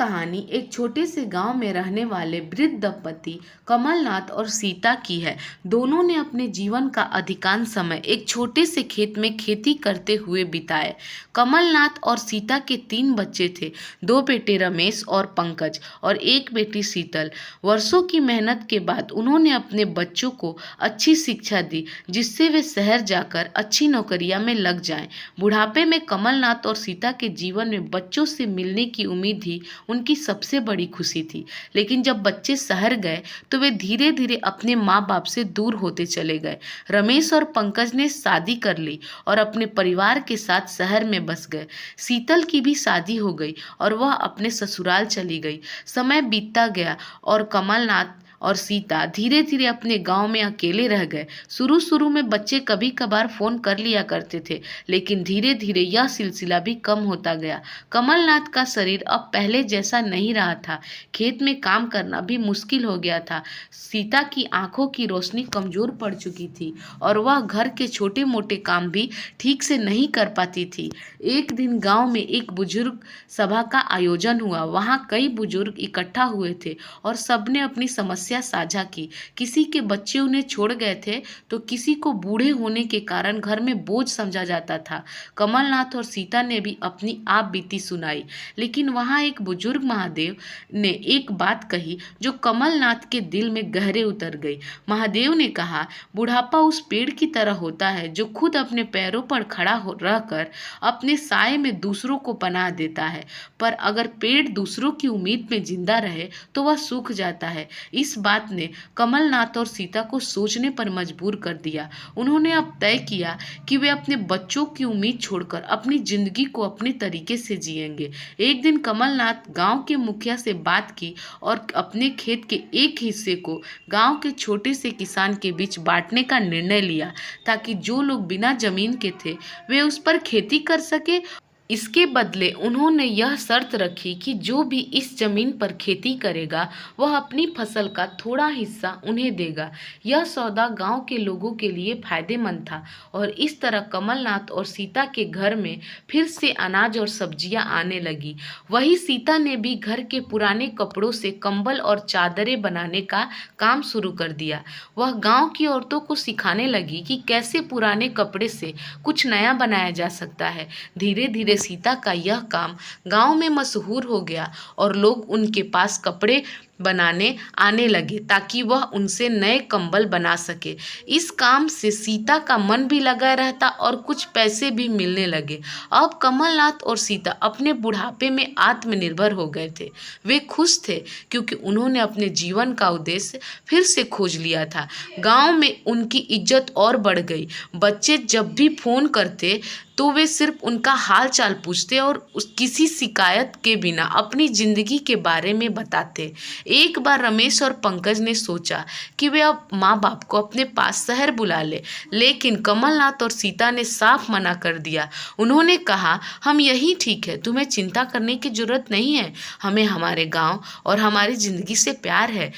कहानी एक छोटे से गांव में रहने वाले वृद्ध दंपति कमलनाथ और सीता की है। दोनों ने अपने जीवन का अधिकांश समय एक छोटे से खेत में खेती करते हुए बिताए। कमलनाथ और सीता के 3 बच्चे थे, 2 बेटे रमेश और पंकज और 1 बेटी शीतल। वर्षों की मेहनत के बाद उन्होंने अपने बच्चों को अच्छी शिक्षा दी, जिससे वे शहर जाकर अच्छी नौकरियां में लग जाएं। बुढ़ापे में कमलनाथ और सीता के जीवन में बच्चों से मिलने की उम्मीद ही उनकी सबसे बड़ी खुशी थी। लेकिन जब बच्चे शहर गए तो वे धीरे धीरे अपने माँ बाप से दूर होते चले गए। रमेश और पंकज ने शादी कर ली और अपने परिवार के साथ शहर में बस गए। शीतल की भी शादी हो गई और वह अपने ससुराल चली गई। समय बीतता गया और कमलनाथ और सीता धीरे धीरे अपने गांव में अकेले रह गए। शुरू शुरू में बच्चे कभी कभार फोन कर लिया करते थे, लेकिन धीरे धीरे यह सिलसिला भी कम होता गया। कमलनाथ का शरीर अब पहले जैसा नहीं रहा था, खेत में काम करना भी मुश्किल हो गया था। सीता की आंखों की रोशनी कमजोर पड़ चुकी थी और वह घर के छोटे मोटे काम भी ठीक से नहीं कर पाती थी। एक दिन गांव में एक बुजुर्ग सभा का आयोजन हुआ। वहां कई बुजुर्ग इकट्ठा हुए थे और सबने अपनी समस्या साझा की। किसी के बच्चे उन्हें छोड़ गए थे तो किसी को बूढ़े होने के कारण घर में बोझ समझा जाता था। कमलनाथ और सीता ने भी अपनी आप बीती सुनाई, लेकिन वहां एक बुजुर्ग महादेव ने एक बात कही जो कमलनाथ के दिल में गहरे उतर गई। महादेव ने कहा, बुढ़ापा उस पेड़ की तरह होता है जो खुद अपने पैरों पर खड़ा रहकर अपने साए में दूसरों को पनाह देता है, पर अगर पेड़ दूसरों की उम्मीद में जिंदा रहे तो वह सूख जाता है। इस बात ने कमलनाथ और सीता को सोचने पर मजबूर कर दिया। उन्होंने अब तय किया कि वे अपने बच्चों की उम्मीद छोड़कर अपनी जिंदगी को अपने तरीके से जिएंगे। एक दिन कमलनाथ गांव के मुखिया से बात की और अपने खेत के एक हिस्से को गांव के छोटे से किसान के बीच बांटने का निर्णय लिया, ताकि जो लोग बिना जमीन के थे वे उस पर खेती कर सके। इसके बदले उन्होंने यह शर्त रखी कि जो भी इस जमीन पर खेती करेगा वह अपनी फसल का थोड़ा हिस्सा उन्हें देगा। यह सौदा गांव के लोगों के लिए फायदेमंद था और इस तरह कमलनाथ और सीता के घर में फिर से अनाज और सब्जियां आने लगी। वही सीता ने भी घर के पुराने कपड़ों से कंबल और चादरें बनाने का काम शुरू कर दिया। वह गाँव की औरतों को सिखाने लगी कि कैसे पुराने कपड़े से कुछ नया बनाया जा सकता है। धीरे धीरे सीता का यह काम गांव में मशहूर हो गया और लोग उनके पास कपड़े बनाने आने लगे ताकि वह उनसे नए कंबल बना सके। इस काम से सीता का मन भी लगा रहता और कुछ पैसे भी मिलने लगे। अब कमलनाथ और सीता अपने बुढ़ापे में आत्मनिर्भर हो गए थे। वे खुश थे क्योंकि उन्होंने अपने जीवन का उद्देश्य फिर से खोज लिया था। गांव में उनकी इज्जत और बढ़ गई। बच्चे जब भी फोन करते तो वे सिर्फ उनका हाल चाल पूछते और किसी शिकायत के बिना अपनी जिंदगी के बारे में बताते। एक बार रमेश और पंकज ने सोचा कि वे अब माँ बाप को अपने पास शहर बुला ले, लेकिन कमलनाथ और सीता ने साफ मना कर दिया। उन्होंने कहा, हम यही ठीक है, तुम्हें चिंता करने की जरूरत नहीं है। हमें हमारे गांव और हमारी जिंदगी से प्यार है।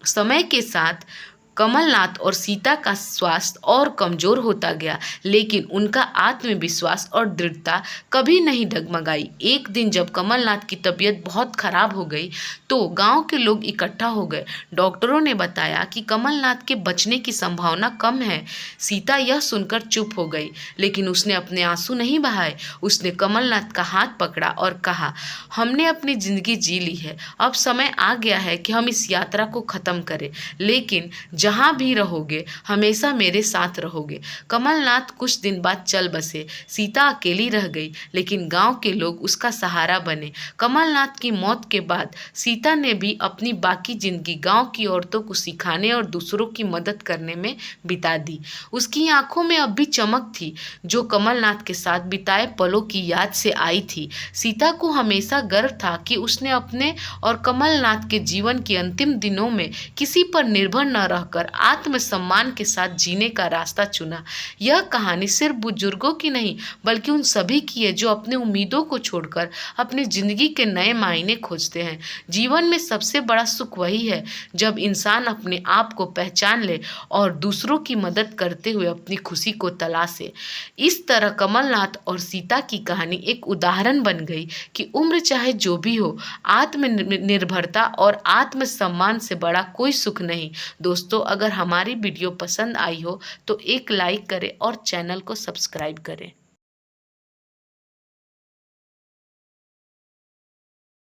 समय के साथ कमलनाथ और सीता का स्वास्थ्य और कमजोर होता गया, लेकिन उनका आत्मविश्वास और दृढ़ता कभी नहीं डगमगाई। एक दिन जब कमलनाथ की तबीयत बहुत खराब हो गई तो गांव के लोग इकट्ठा हो गए। डॉक्टरों ने बताया कि कमलनाथ के बचने की संभावना कम है। सीता यह सुनकर चुप हो गई, लेकिन उसने अपने आंसू नहीं बहाए। उसने कमलनाथ का हाथ पकड़ा और कहा, हमने अपनी जिंदगी जी ली है, अब समय आ गया है कि हम इस यात्रा को खत्म करें, लेकिन जहां भी रहोगे हमेशा मेरे साथ रहोगे। कमलनाथ कुछ दिन बाद चल बसे। सीता अकेली रह गई, लेकिन गांव के लोग उसका सहारा बने। कमलनाथ की मौत के बाद सीता ने भी अपनी बाकी जिंदगी गांव की औरतों को सिखाने और दूसरों की मदद करने में बिता दी। उसकी आंखों में अब भी चमक थी जो कमलनाथ के साथ बिताए पलों की याद से आई थी। सीता को हमेशा गर्व था कि उसने अपने और कमलनाथ के जीवन के अंतिम दिनों में किसी पर निर्भर न रह छोड़कर आत्मसम्मान के साथ जीने का रास्ता चुना। यह कहानी सिर्फ बुजुर्गों की नहीं बल्कि उन सभी की है जो अपने उम्मीदों को छोड़कर अपनी जिंदगी के नए मायने खोजते हैं। जीवन में सबसे बड़ा सुख वही है जब इंसान अपने आप को पहचान ले और दूसरों की मदद करते हुए अपनी खुशी को तलाशे। इस तरह कमलनाथ और सीता की कहानी एक उदाहरण बन गई कि उम्र चाहे जो भी हो, आत्मनिर्भरता और आत्मसम्मान से बड़ा कोई सुख नहीं। दोस्तों, अगर हमारी वीडियो पसंद आई हो तो एक लाइक करें और चैनल को सब्सक्राइब करें।